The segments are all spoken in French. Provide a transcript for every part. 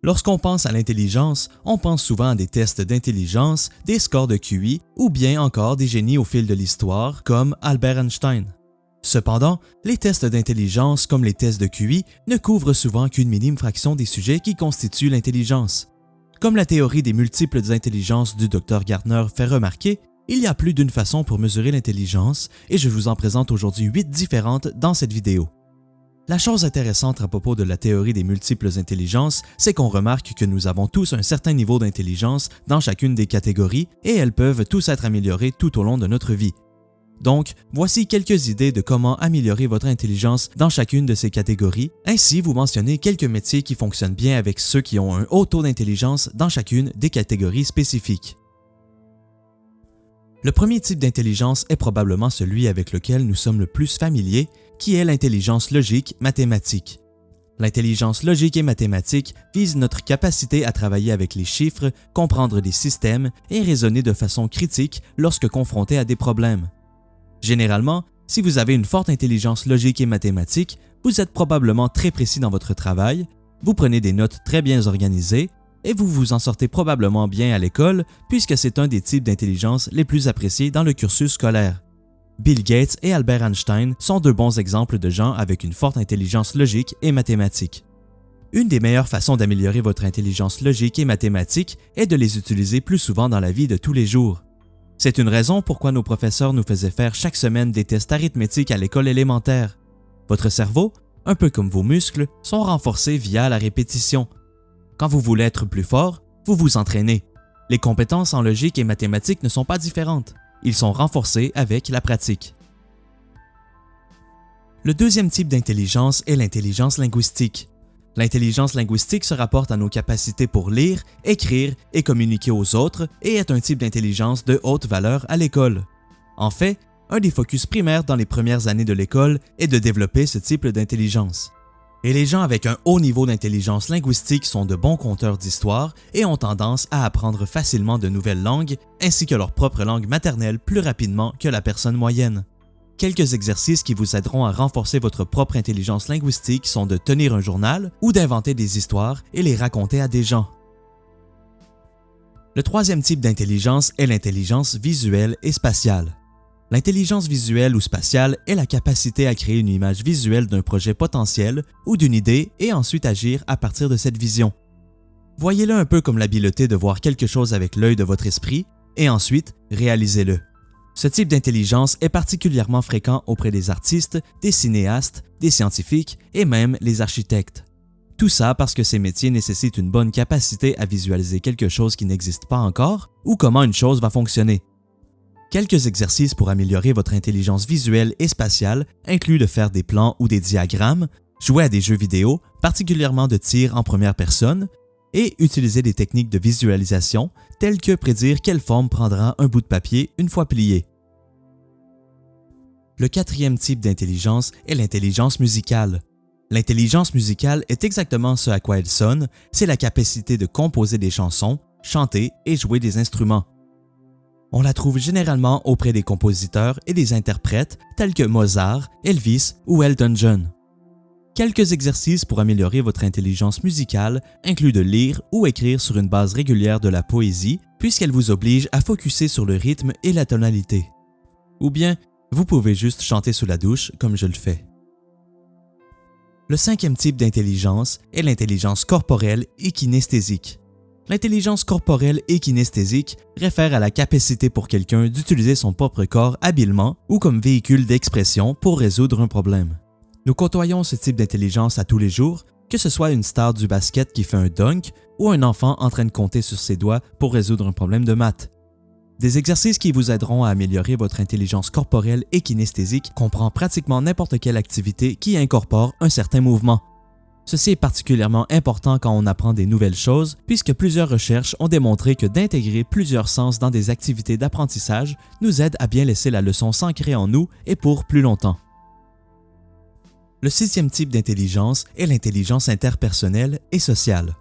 Lorsqu'on pense à l'intelligence, on pense souvent à des tests d'intelligence, des scores de QI ou bien encore des génies au fil de l'histoire comme Albert Einstein. Cependant, les tests d'intelligence comme les tests de QI ne couvrent souvent qu'une minime fraction des sujets qui constituent l'intelligence. Comme la théorie des multiples intelligences du Dr Gardner fait remarquer, il y a plus d'une façon pour mesurer l'intelligence et je vous en présente aujourd'hui 8 différentes dans cette vidéo. La chose intéressante à propos de la théorie des multiples intelligences, c'est qu'on remarque que nous avons tous un certain niveau d'intelligence dans chacune des catégories et elles peuvent tous être améliorées tout au long de notre vie. Donc, voici quelques idées de comment améliorer votre intelligence dans chacune de ces catégories. Ainsi, vous mentionnez quelques métiers qui fonctionnent bien avec ceux qui ont un haut taux d'intelligence dans chacune des catégories spécifiques. Le premier type d'intelligence est probablement celui avec lequel nous sommes le plus familiers, qui est l'intelligence logique mathématique. L'intelligence logique et mathématique vise notre capacité à travailler avec les chiffres, comprendre des systèmes et raisonner de façon critique lorsque confronté à des problèmes. Généralement, si vous avez une forte intelligence logique et mathématique, vous êtes probablement très précis dans votre travail, vous prenez des notes très bien organisées et vous vous en sortez probablement bien à l'école puisque c'est un des types d'intelligence les plus appréciés dans le cursus scolaire. Bill Gates et Albert Einstein sont deux bons exemples de gens avec une forte intelligence logique et mathématique. Une des meilleures façons d'améliorer votre intelligence logique et mathématique est de les utiliser plus souvent dans la vie de tous les jours. C'est une raison pourquoi nos professeurs nous faisaient faire chaque semaine des tests arithmétiques à l'école élémentaire. Votre cerveau, un peu comme vos muscles, sont renforcés via la répétition. Quand vous voulez être plus fort, vous vous entraînez. Les compétences en logique et mathématiques ne sont pas différentes. Ils sont renforcés avec la pratique. Le deuxième type d'intelligence est l'intelligence linguistique. L'intelligence linguistique se rapporte à nos capacités pour lire, écrire et communiquer aux autres et est un type d'intelligence de haute valeur à l'école. En fait, un des focus primaires dans les premières années de l'école est de développer ce type d'intelligence. Et les gens avec un haut niveau d'intelligence linguistique sont de bons conteurs d'histoires et ont tendance à apprendre facilement de nouvelles langues ainsi que leur propre langue maternelle plus rapidement que la personne moyenne. Quelques exercices qui vous aideront à renforcer votre propre intelligence linguistique sont de tenir un journal ou d'inventer des histoires et les raconter à des gens. Le troisième type d'intelligence est l'intelligence visuelle et spatiale. L'intelligence visuelle ou spatiale est la capacité à créer une image visuelle d'un projet potentiel ou d'une idée et ensuite agir à partir de cette vision. Voyez-le un peu comme l'habileté de voir quelque chose avec l'œil de votre esprit et ensuite réalisez-le. Ce type d'intelligence est particulièrement fréquent auprès des artistes, des cinéastes, des scientifiques et même les architectes. Tout ça parce que ces métiers nécessitent une bonne capacité à visualiser quelque chose qui n'existe pas encore ou comment une chose va fonctionner. Quelques exercices pour améliorer votre intelligence visuelle et spatiale incluent de faire des plans ou des diagrammes, jouer à des jeux vidéo, particulièrement de tir en première personne, et utiliser des techniques de visualisation telles que prédire quelle forme prendra un bout de papier une fois plié. Le quatrième type d'intelligence est l'intelligence musicale. L'intelligence musicale est exactement ce à quoi elle sonne, c'est la capacité de composer des chansons, chanter et jouer des instruments. On la trouve généralement auprès des compositeurs et des interprètes tels que Mozart, Elvis ou Elton John. Quelques exercices pour améliorer votre intelligence musicale incluent de lire ou écrire sur une base régulière de la poésie puisqu'elle vous oblige à focusser sur le rythme et la tonalité. Ou bien, vous pouvez juste chanter sous la douche comme je le fais. Le cinquième type d'intelligence est l'intelligence corporelle et kinesthésique. L'intelligence corporelle et kinesthésique réfère à la capacité pour quelqu'un d'utiliser son propre corps habilement ou comme véhicule d'expression pour résoudre un problème. Nous côtoyons ce type d'intelligence à tous les jours, que ce soit une star du basket qui fait un dunk ou un enfant en train de compter sur ses doigts pour résoudre un problème de maths. Des exercices qui vous aideront à améliorer votre intelligence corporelle et kinesthésique comprend pratiquement n'importe quelle activité qui incorpore un certain mouvement. Ceci est particulièrement important quand on apprend des nouvelles choses, puisque plusieurs recherches ont démontré que d'intégrer plusieurs sens dans des activités d'apprentissage nous aide à bien laisser la leçon s'ancrer en nous et pour plus longtemps. Le sixième type d'intelligence est l'intelligence interpersonnelle et sociale.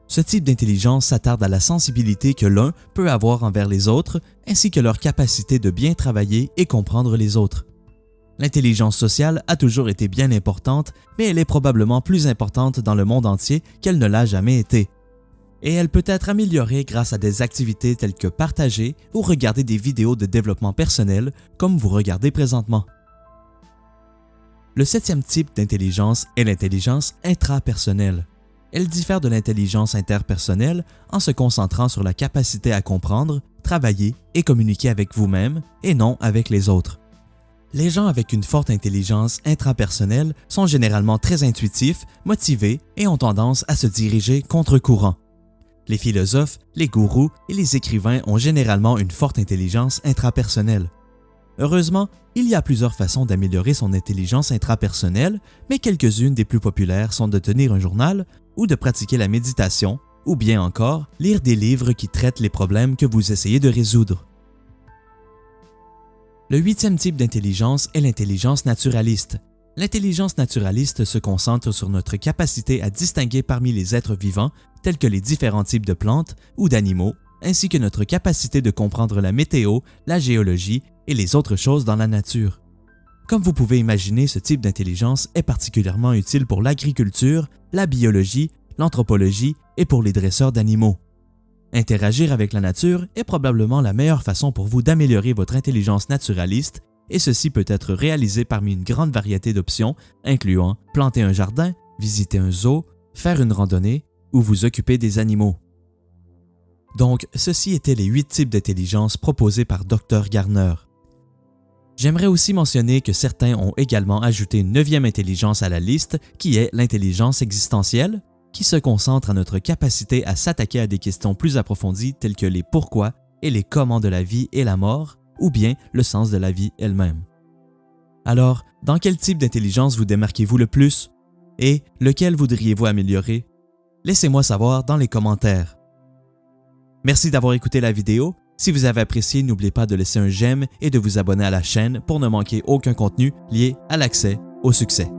Ce type d'intelligence s'attarde à la sensibilité que l'un peut avoir envers les autres, ainsi que leur capacité de bien travailler et comprendre les autres. L'intelligence sociale a toujours été bien importante, mais elle est probablement plus importante dans le monde entier qu'elle ne l'a jamais été. et elle peut être améliorée grâce à des activités telles que partager ou regarder des vidéos de développement personnel comme vous regardez présentement. Le septième type d'intelligence est l'intelligence intrapersonnelle. Elle diffère de l'intelligence interpersonnelle en se concentrant sur la capacité à comprendre, travailler et communiquer avec vous-même et non avec les autres. Les gens avec une forte intelligence intrapersonnelle sont généralement très intuitifs, motivés et ont tendance à se diriger contre-courant. Les philosophes, les gourous et les écrivains ont généralement une forte intelligence intrapersonnelle. Heureusement, il y a plusieurs façons d'améliorer son intelligence intrapersonnelle, mais quelques-unes des plus populaires sont de tenir un journal ou de pratiquer la méditation, ou bien encore lire des livres qui traitent les problèmes que vous essayez de résoudre. Le huitième type d'intelligence est l'intelligence naturaliste. L'intelligence naturaliste se concentre sur notre capacité à distinguer parmi les êtres vivants, tels que les différents types de plantes ou d'animaux, ainsi que notre capacité de comprendre la météo, la géologie et les autres choses dans la nature. Comme vous pouvez imaginer, ce type d'intelligence est particulièrement utile pour l'agriculture, la biologie, l'anthropologie et pour les dresseurs d'animaux. Interagir avec la nature est probablement la meilleure façon pour vous d'améliorer votre intelligence naturaliste et ceci peut être réalisé parmi une grande variété d'options, incluant planter un jardin, visiter un zoo, faire une randonnée ou vous occuper des animaux. Donc, ceci étaient les 8 types d'intelligence proposés par Dr. Garner. J'aimerais aussi mentionner que certains ont également ajouté une 9e intelligence à la liste qui est l'intelligence existentielle, qui se concentre à notre capacité à s'attaquer à des questions plus approfondies telles que les pourquoi et les comment de la vie et la mort, ou bien le sens de la vie elle-même. Alors, dans quel type d'intelligence vous démarquez-vous le plus? Et lequel voudriez-vous améliorer? Laissez-moi savoir dans les commentaires. Merci d'avoir écouté la vidéo. Si vous avez apprécié, n'oubliez pas de laisser un j'aime et de vous abonner à la chaîne pour ne manquer aucun contenu lié à l'accès au succès.